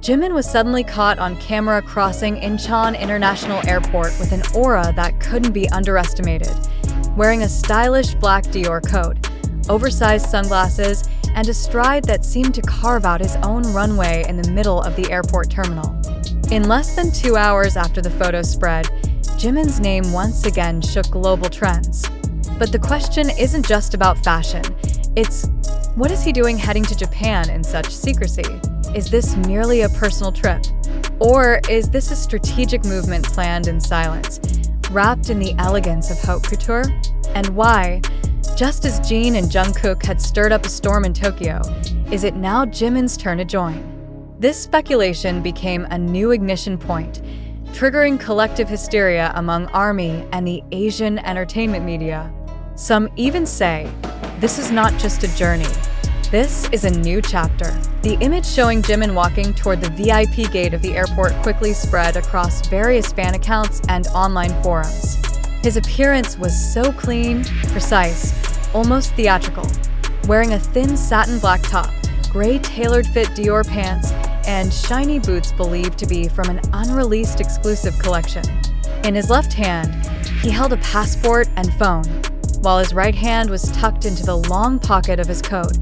Jimin was suddenly caught on camera crossing Incheon International Airport with an aura that couldn't be underestimated. Wearing a stylish black DIOR coat, oversized sunglasses, and a stride that seemed to carve out his own runway in the middle of the airport terminal. In less than 2 hours after the photo spread, Jimin's name once again shook global trends. But the question isn't just about fashion. It's, what is he doing heading to Japan in such secrecy? Is this merely a personal trip? Or is this a strategic movement planned in silence, wrapped in the elegance of haute couture? And why, just as Jeon and Jungkook had stirred up a storm in Tokyo, is it now Jimin's turn to join? This speculation became a new ignition point, triggering collective hysteria among ARMY and the Asian entertainment media. Some even say, this is not just a journey. This is a new chapter. The image showing Jimin walking toward the VIP gate of the airport quickly spread across various fan accounts and online forums. His appearance was so clean, precise, almost theatrical. Wearing a thin satin black top, gray tailored-fit DIOR pants, and shiny boots believed to be from an unreleased exclusive collection. In his left hand, he held a passport and phone, while his right hand was tucked into the long pocket of his coat,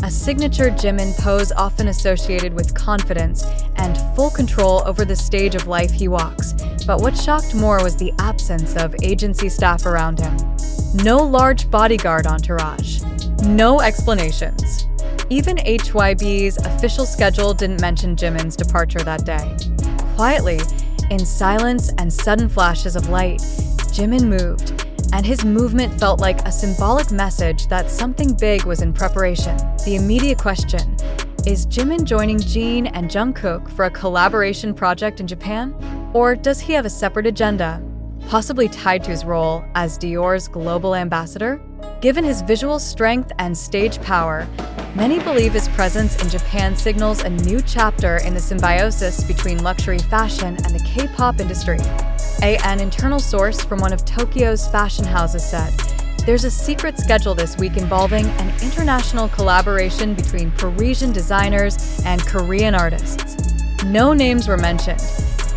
a signature Jimin pose often associated with confidence and full control over the stage of life he walks. But what shocked more was the absence of agency staff around him. No large bodyguard entourage. No explanations. Even HYB's official schedule didn't mention Jimin's departure that day. Quietly, in silence and sudden flashes of light, Jimin moved, and his movement felt like a symbolic message that something big was in preparation. The immediate question, is Jimin joining Jeon and Jungkook for a collaboration project in Japan? Or does he have a separate agenda, possibly tied to his role as DIOR's global ambassador? Given his visual strength and stage power, many believe his presence in Japan signals a new chapter in the symbiosis between luxury fashion and the K-pop industry. An internal source from one of Tokyo's fashion houses said, "There's a secret schedule this week involving an international collaboration between Parisian designers and Korean artists." No names were mentioned,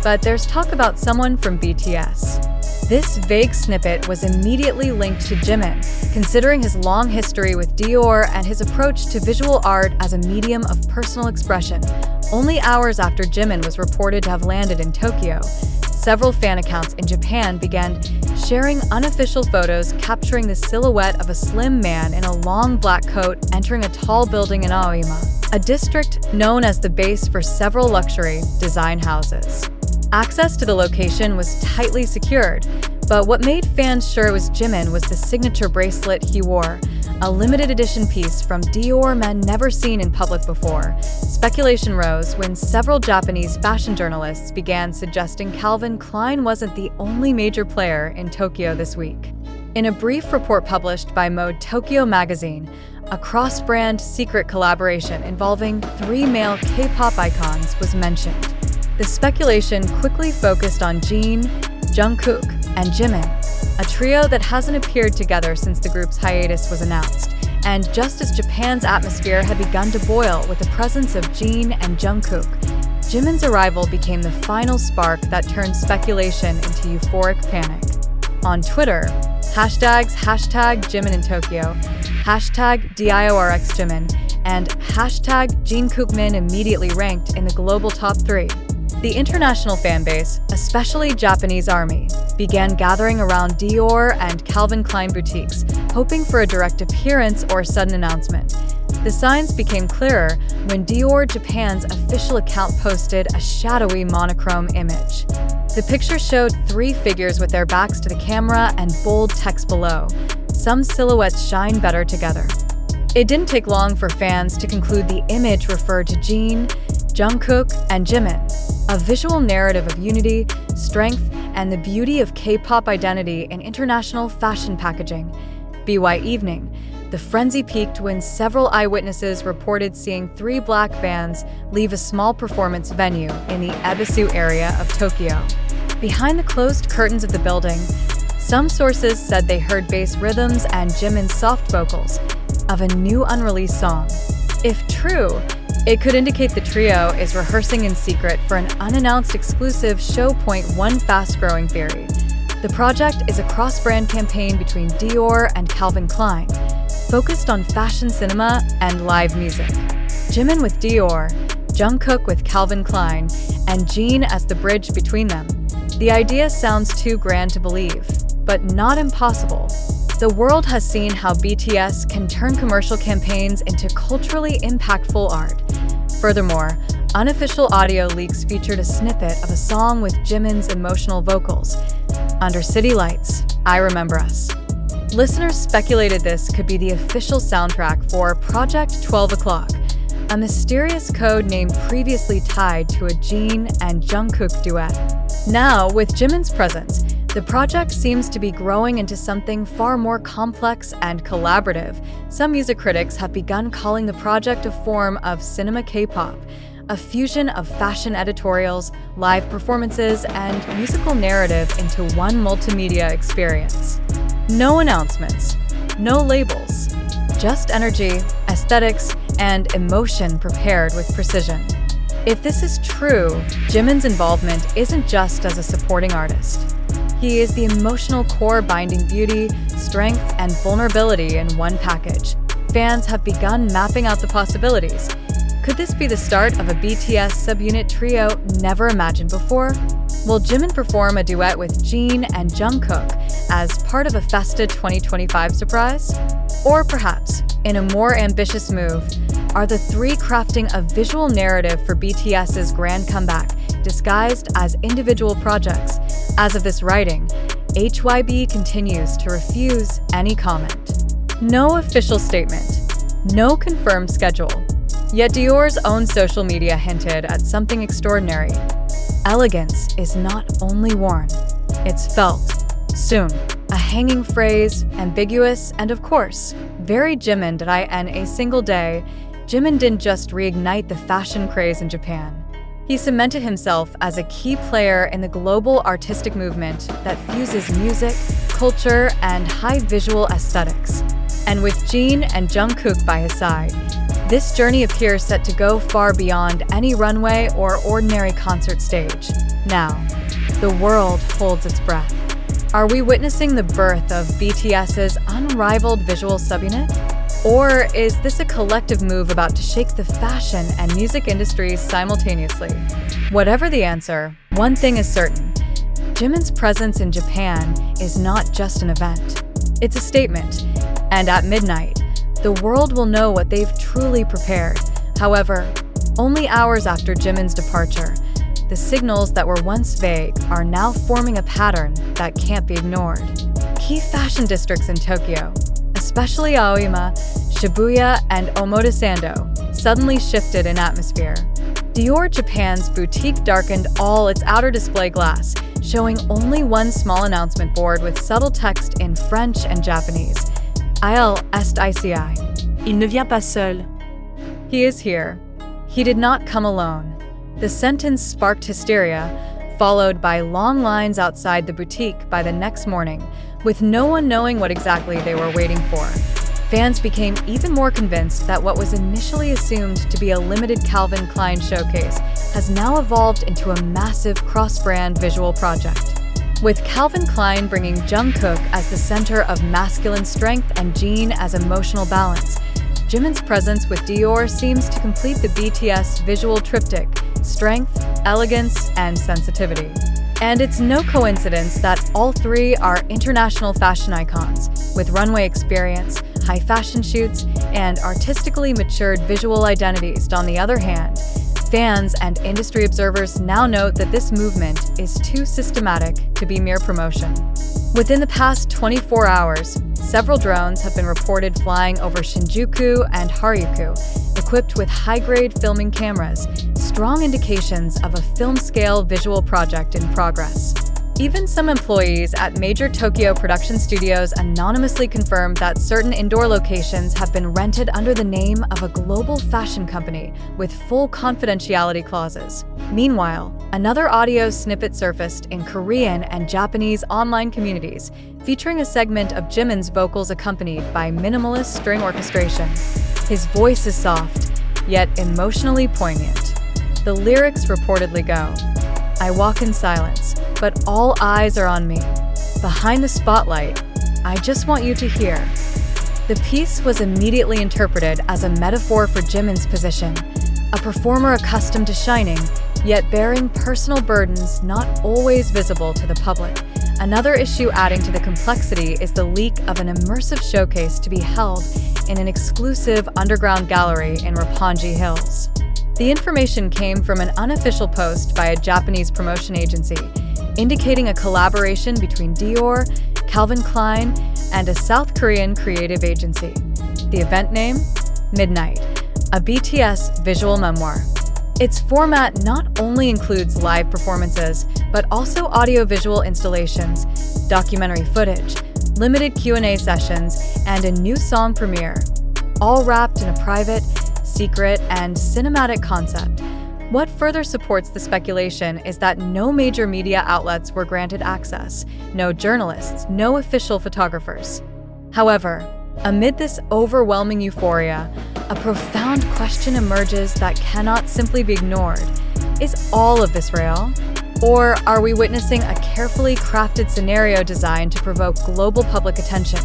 but there's talk about someone from BTS. This vague snippet was immediately linked to Jimin, considering his long history with DIOR and his approach to visual art as a medium of personal expression. Only hours after Jimin was reported to have landed in Tokyo, several fan accounts in Japan began sharing unofficial photos capturing the silhouette of a slim man in a long black coat entering a tall building in Aoyama, a district known as the base for several luxury design houses. Access to the location was tightly secured, but what made fans sure it was Jimin was the signature bracelet he wore, a limited edition piece from DIOR men never seen in public before. Speculation rose when several Japanese fashion journalists began suggesting Calvin Klein wasn't the only major player in Tokyo this week. In a brief report published by Mode Tokyo magazine, a cross-brand secret collaboration involving 3 male K-pop icons was mentioned. The speculation quickly focused on Jeon, Jungkook, and Jimin, a trio that hasn't appeared together since the group's hiatus was announced. And just as Japan's atmosphere had begun to boil with the presence of Jeon and Jungkook, Jimin's arrival became the final spark that turned speculation into euphoric panic. On Twitter, hashtags #Jimin in Tokyo, #DIORXJimin, and #JinkookMin immediately ranked in the global top 3. The international fanbase, especially Japanese ARMY, began gathering around DIOR and Calvin Klein boutiques, hoping for a direct appearance or sudden announcement. The signs became clearer when DIOR Japan's official account posted a shadowy monochrome image. The picture showed 3 figures with their backs to the camera and bold text below. Some silhouettes shine better together. It didn't take long for fans to conclude the image referred to Jeon, Jungkook, and Jimin, a visual narrative of unity, strength, and the beauty of K-pop identity in international fashion packaging. BY evening, the frenzy peaked when several eyewitnesses reported seeing 3 black vans leave a small performance venue in the Ebisu area of Tokyo. Behind the closed curtains of the building, some sources said they heard bass rhythms and Jimin's soft vocals of a new unreleased song. If true, It could indicate the trio is rehearsing in secret for an unannounced exclusive show. One fast-growing theory. The project is a cross-brand campaign between DIOR and Calvin Klein, focused on fashion cinema and live music. Jimin with DIOR, Jungkook with Calvin Klein, and Jeon as the bridge between them. The idea sounds too grand to believe, but not impossible. The world has seen how BTS can turn commercial campaigns into culturally impactful art. Furthermore, unofficial audio leaks featured a snippet of a song with Jimin's emotional vocals. Under City Lights, I Remember Us. Listeners speculated this could be the official soundtrack for Project 12 O'Clock, a mysterious code name previously tied to a Jeon and Jungkook duet. Now, with Jimin's presence, the project seems to be growing into something far more complex and collaborative. Some music critics have begun calling the project a form of cinema K-pop, a fusion of fashion editorials, live performances, and musical narrative into one multimedia experience. No announcements, no labels, just energy, aesthetics, and emotion prepared with precision. If this is true, Jimin's involvement isn't just as a supporting artist. He is the emotional core binding beauty, strength, and vulnerability in one package. Fans have begun mapping out the possibilities. Could this be the start of a BTS subunit trio never imagined before? Will Jimin perform a duet with Jeon and Jungkook as part of a Festa 2025 surprise? Or perhaps, in a more ambitious move, are the three crafting a visual narrative for BTS's grand comeback, disguised as individual projects? As of this writing, HYB continues to refuse any comment. No official statement, no confirmed schedule. Yet DIOR's own social media hinted at something extraordinary. Elegance is not only worn, it's felt. Soon. A hanging phrase, ambiguous, and of course, very Jimin. In a single day, Jimin didn't just reignite the fashion craze in Japan. He cemented himself as a key player in the global artistic movement that fuses music, culture, and high visual aesthetics. And with Jeon and Jungkook by his side, this journey appears set to go far beyond any runway or ordinary concert stage. Now, the world holds its breath. Are we witnessing the birth of BTS's unrivaled visual subunit? Or is this a collective move about to shake the fashion and music industries simultaneously? Whatever the answer, one thing is certain. Jimin's presence in Japan is not just an event. It's a statement. And at midnight, the world will know what they've truly prepared. However, only hours after Jimin's departure, the signals that were once vague are now forming a pattern that can't be ignored. Key fashion districts in Tokyo, especially Aoyama, Shibuya, and Omotesando, suddenly shifted in atmosphere. DIOR Japan's boutique darkened all its outer display glass, showing only one small announcement board with subtle text in French and Japanese. Il est ici. Il ne vient pas seul. He is here. He did not come alone. The sentence sparked hysteria, followed by long lines outside the boutique by the next morning, with no one knowing what exactly they were waiting for. Fans became even more convinced that what was initially assumed to be a limited Calvin Klein showcase has now evolved into a massive cross-brand visual project. With Calvin Klein bringing Jungkook as the center of masculine strength and Jeon as emotional balance, Jimin's presence with DIOR seems to complete the BTS visual triptych: strength, elegance, and sensitivity. And it's no coincidence that all three are international fashion icons, with runway experience, high fashion shoots, and artistically matured visual identities. On the other hand, fans and industry observers now note that this movement is too systematic to be mere promotion. Within the past 24 hours, several drones have been reported flying over Shinjuku and Harajuku, equipped with high-grade filming cameras, strong indications of a film-scale visual project in progress. Even some employees at major Tokyo production studios anonymously confirmed that certain indoor locations have been rented under the name of a global fashion company with full confidentiality clauses. Meanwhile, another audio snippet surfaced in Korean and Japanese online communities, featuring a segment of Jimin's vocals accompanied by minimalist string orchestration. His voice is soft, yet emotionally poignant. The lyrics reportedly go, "I walk in silence, but all eyes are on me. Behind the spotlight, I just want you to hear." The piece was immediately interpreted as a metaphor for Jimin's position, a performer accustomed to shining, yet bearing personal burdens not always visible to the public. Another issue adding to the complexity is the leak of an immersive showcase to be held in an exclusive underground gallery in Roppongi Hills. The information came from an unofficial post by a Japanese promotion agency, indicating a collaboration between DIOR, Calvin Klein, and a South Korean creative agency. The event name? Midnight, a BTS visual memoir. Its format not only includes live performances, but also audiovisual installations, documentary footage, limited Q&A sessions, and a new song premiere, all wrapped in a private, secret, and cinematic concept. What further supports the speculation is that no major media outlets were granted access, no journalists, no official photographers. However, amid this overwhelming euphoria, a profound question emerges that cannot simply be ignored. Is all of this real? Or are we witnessing a carefully crafted scenario designed to provoke global public attention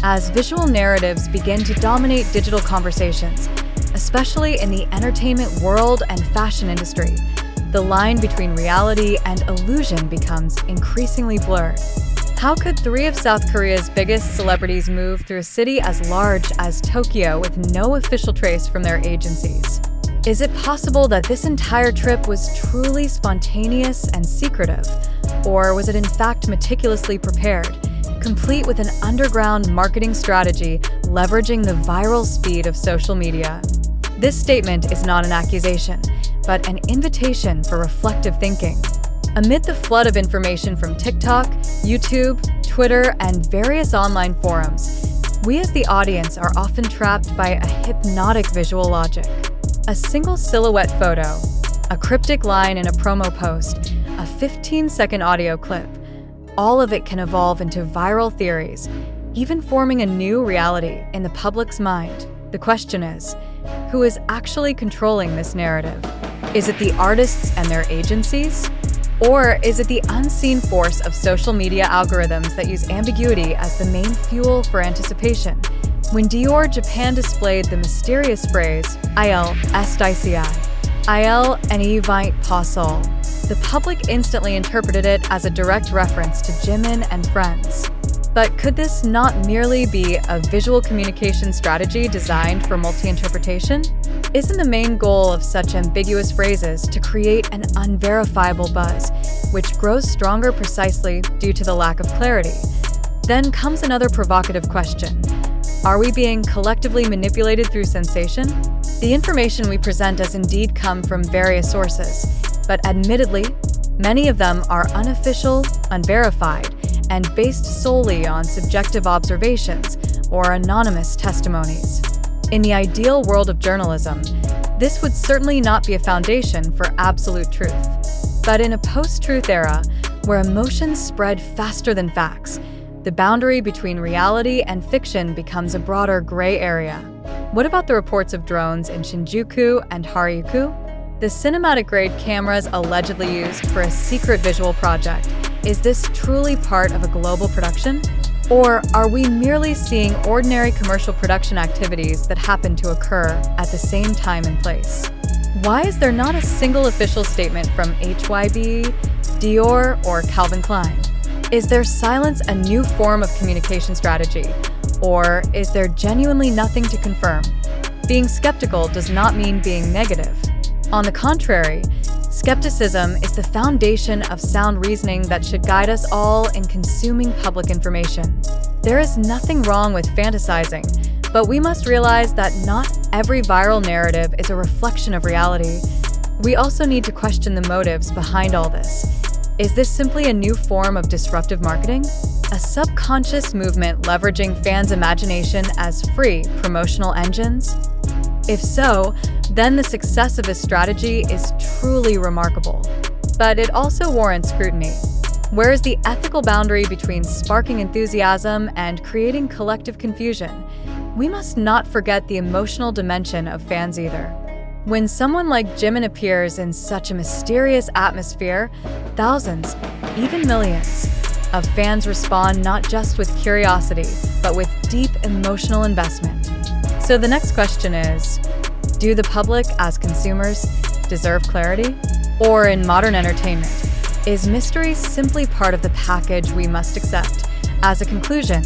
as visual narratives begin to dominate digital conversations, especially in the entertainment world and fashion industry? The line between reality and illusion becomes increasingly blurred. How could three of South Korea's biggest celebrities move through a city as large as Tokyo with no official trace from their agencies? Is it possible that this entire trip was truly spontaneous and secretive? Or was it in fact meticulously prepared, complete with an underground marketing strategy leveraging the viral speed of social media? This statement is not an accusation, but an invitation for reflective thinking. Amid the flood of information from TikTok, YouTube, Twitter, and various online forums, we as the audience are often trapped by a hypnotic visual logic. A single silhouette photo, a cryptic line in a promo post, a 15-second audio clip, all of it can evolve into viral theories, even forming a new reality in the public's mind. The question is, who is actually controlling this narrative? Is it the artists and their agencies? Or is it the unseen force of social media algorithms that use ambiguity as the main fuel for anticipation? When DIOR Japan displayed the mysterious phrase, "Il est ici, il ne vient pas seul," the public instantly interpreted it as a direct reference to Jimin and friends. But could this not merely be a visual communication strategy designed for multi-interpretation? Isn't the main goal of such ambiguous phrases to create an unverifiable buzz, which grows stronger precisely due to the lack of clarity? Then comes another provocative question. Are we being collectively manipulated through sensation? The information we present does indeed come from various sources, but admittedly, many of them are unofficial, unverified, and based solely on subjective observations or anonymous testimonies. In the ideal world of journalism, this would certainly not be a foundation for absolute truth. But in a post-truth era, where emotions spread faster than facts, the boundary between reality and fiction becomes a broader gray area. What about the reports of drones in Shinjuku and Harajuku? The cinematic-grade cameras allegedly used for a secret visual project. Is this truly part of a global production? Or are we merely seeing ordinary commercial production activities that happen to occur at the same time and place? Why is there not a single official statement from HYB, DIOR, or Calvin Klein? Is their silence a new form of communication strategy? Or is there genuinely nothing to confirm? Being skeptical does not mean being negative. On the contrary, skepticism is the foundation of sound reasoning that should guide us all in consuming public information. There is nothing wrong with fantasizing, but we must realize that not every viral narrative is a reflection of reality. We also need to question the motives behind all this. Is this simply a new form of disruptive marketing? A subconscious movement leveraging fans' imagination as free promotional engines? If so, then the success of this strategy is truly remarkable. But it also warrants scrutiny. Where is the ethical boundary between sparking enthusiasm and creating collective confusion? We must not forget the emotional dimension of fans either. When someone like Jimin appears in such a mysterious atmosphere, thousands, even millions, of fans respond not just with curiosity, but with deep emotional investment. So the next question is, do the public, as consumers, deserve clarity? Or in modern entertainment, is mystery simply part of the package we must accept? As a conclusion,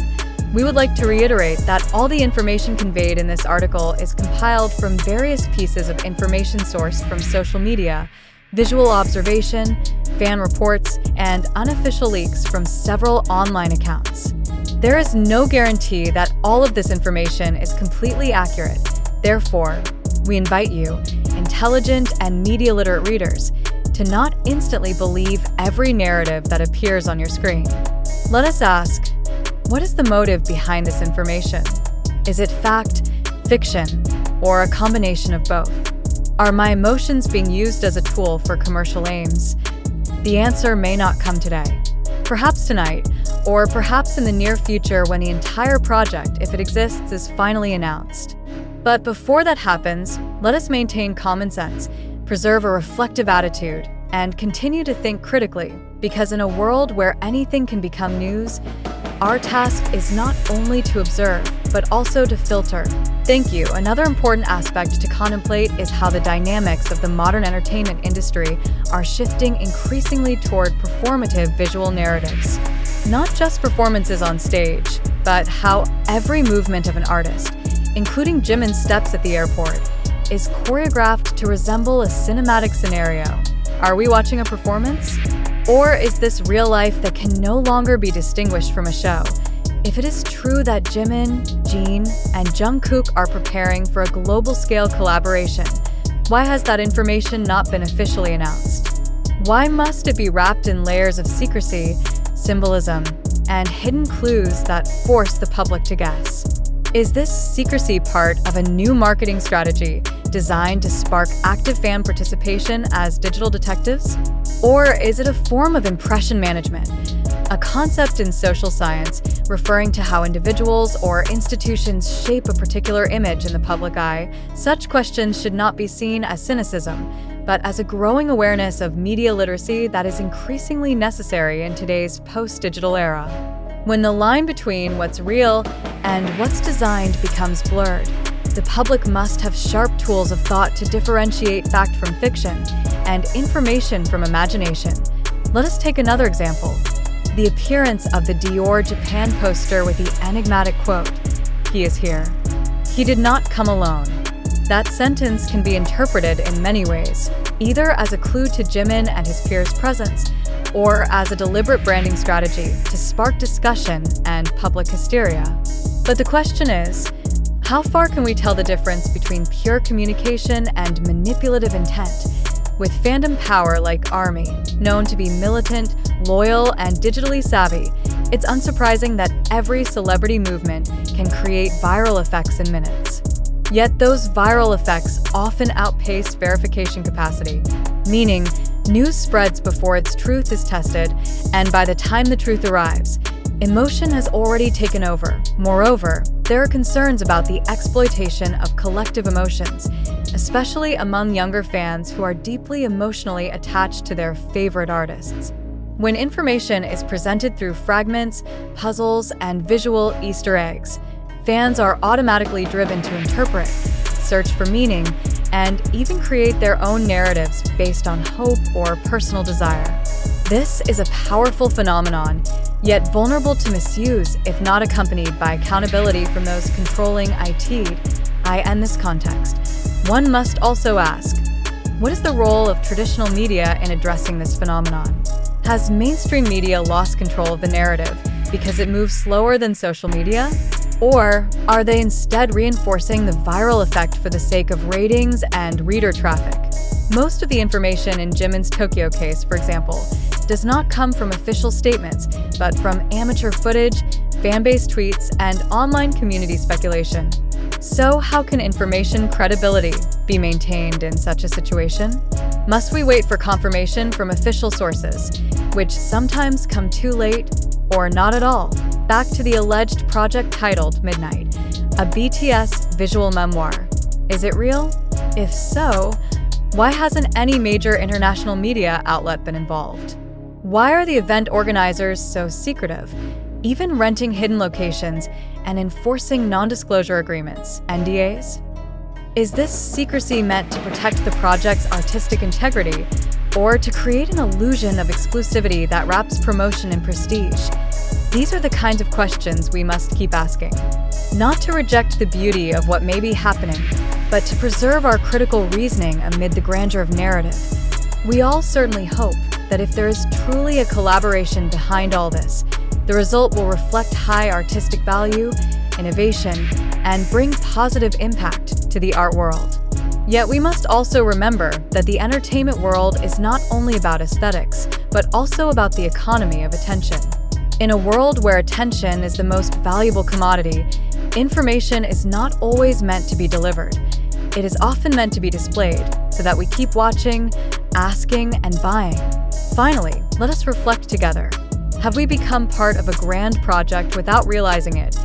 we would like to reiterate that all the information conveyed in this article is compiled from various pieces of information sourced from social media, visual observation, fan reports, and unofficial leaks from several online accounts. There is no guarantee that all of this information is completely accurate. Therefore, we invite you, intelligent and media-literate readers, to not instantly believe every narrative that appears on your screen. Let us ask, what is the motive behind this information? Is it fact, fiction, or a combination of both? Are my emotions being used as a tool for commercial aims? The answer may not come today. Perhaps tonight, or perhaps in the near future when the entire project, if it exists, is finally announced. But before that happens, let us maintain common sense, preserve a reflective attitude, and continue to think critically, because in a world where anything can become news, our task is not only to observe, but also to filter. Thank you. Another important aspect to contemplate is how the dynamics of the modern entertainment industry are shifting increasingly toward performative visual narratives. Not just performances on stage, but how every movement of an artist, including Jimin's steps at the airport, is choreographed to resemble a cinematic scenario. Are we watching a performance? Or is this real life that can no longer be distinguished from a show? If it is true that Jimin, Jeon, and Jungkook are preparing for a global-scale collaboration, why has that information not been officially announced? Why must it be wrapped in layers of secrecy, symbolism, and hidden clues that force the public to guess? Is this secrecy part of a new marketing strategy designed to spark active fan participation as digital detectives? Or is it a form of impression management, a concept in social science referring to how individuals or institutions shape a particular image in the public eye? Such questions should not be seen as cynicism, but as a growing awareness of media literacy that is increasingly necessary in today's post-digital era. When the line between what's real and what's designed becomes blurred, the public must have sharp tools of thought to differentiate fact from fiction and information from imagination. Let us take another example. The appearance of the DIOR Japan poster with the enigmatic quote, "He is here." He did not come alone. That sentence can be interpreted in many ways, either as a clue to Jimin and his peers' presence, or as a deliberate branding strategy to spark discussion and public hysteria. But the question is, how far can we tell the difference between pure communication and manipulative intent? With fandom power like ARMY, known to be militant, loyal, and digitally savvy, it's unsurprising that every celebrity movement can create viral effects in minutes. Yet those viral effects often outpace verification capacity, meaning news spreads before its truth is tested, and by the time the truth arrives, emotion has already taken over. Moreover, there are concerns about the exploitation of collective emotions, especially among younger fans who are deeply emotionally attached to their favorite artists. When information is presented through fragments, puzzles, and visual Easter eggs, fans are automatically driven to interpret, search for meaning, and even create their own narratives based on hope or personal desire. This is a powerful phenomenon, yet vulnerable to misuse if not accompanied by accountability from those controlling IT. In this context, one must also ask, what is the role of traditional media in addressing this phenomenon? Has mainstream media lost control of the narrative because it moves slower than social media? Or are they instead reinforcing the viral effect for the sake of ratings and reader traffic? Most of the information in Jimin's Tokyo case, for example, does not come from official statements, but from amateur footage, fan-based tweets, and online community speculation. So how can information credibility be maintained in such a situation? Must we wait for confirmation from official sources, which sometimes come too late or not at all? Back to the alleged project titled Midnight, a BTS visual memoir. Is it real? If so, why hasn't any major international media outlet been involved? Why are the event organizers so secretive, even renting hidden locations and enforcing non-disclosure agreements, NDAs? Is this secrecy meant to protect the project's artistic integrity, or to create an illusion of exclusivity that wraps promotion in prestige? These are the kinds of questions we must keep asking. Not to reject the beauty of what may be happening, but to preserve our critical reasoning amid the grandeur of narrative. We all certainly hope that if there is truly a collaboration behind all this, the result will reflect high artistic value, innovation, and bring positive impact to the art world. Yet we must also remember that the entertainment world is not only about aesthetics, but also about the economy of attention. In a world where attention is the most valuable commodity, information is not always meant to be delivered. It is often meant to be displayed, so that we keep watching, asking, and buying. Finally, let us reflect together. Have we become part of a grand project without realizing it?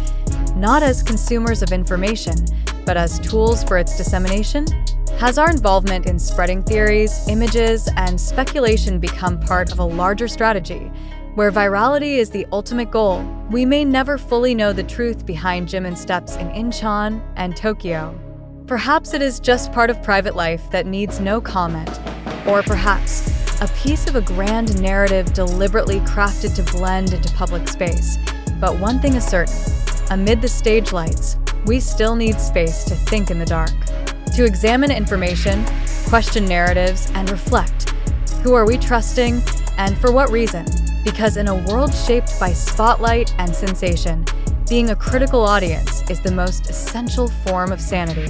Not as consumers of information, but as tools for its dissemination? Has our involvement in spreading theories, images, and speculation become part of a larger strategy, where virality is the ultimate goal? We may never fully know the truth behind Jimin's steps in Incheon and Tokyo. Perhaps it is just part of private life that needs no comment, or perhaps a piece of a grand narrative deliberately crafted to blend into public space. But one thing is certain. Amid the stage lights, we still need space to think in the dark, to examine information, question narratives, and reflect. Who are we trusting, and for what reason? Because in a world shaped by spotlight and sensation, being a critical audience is the most essential form of sanity.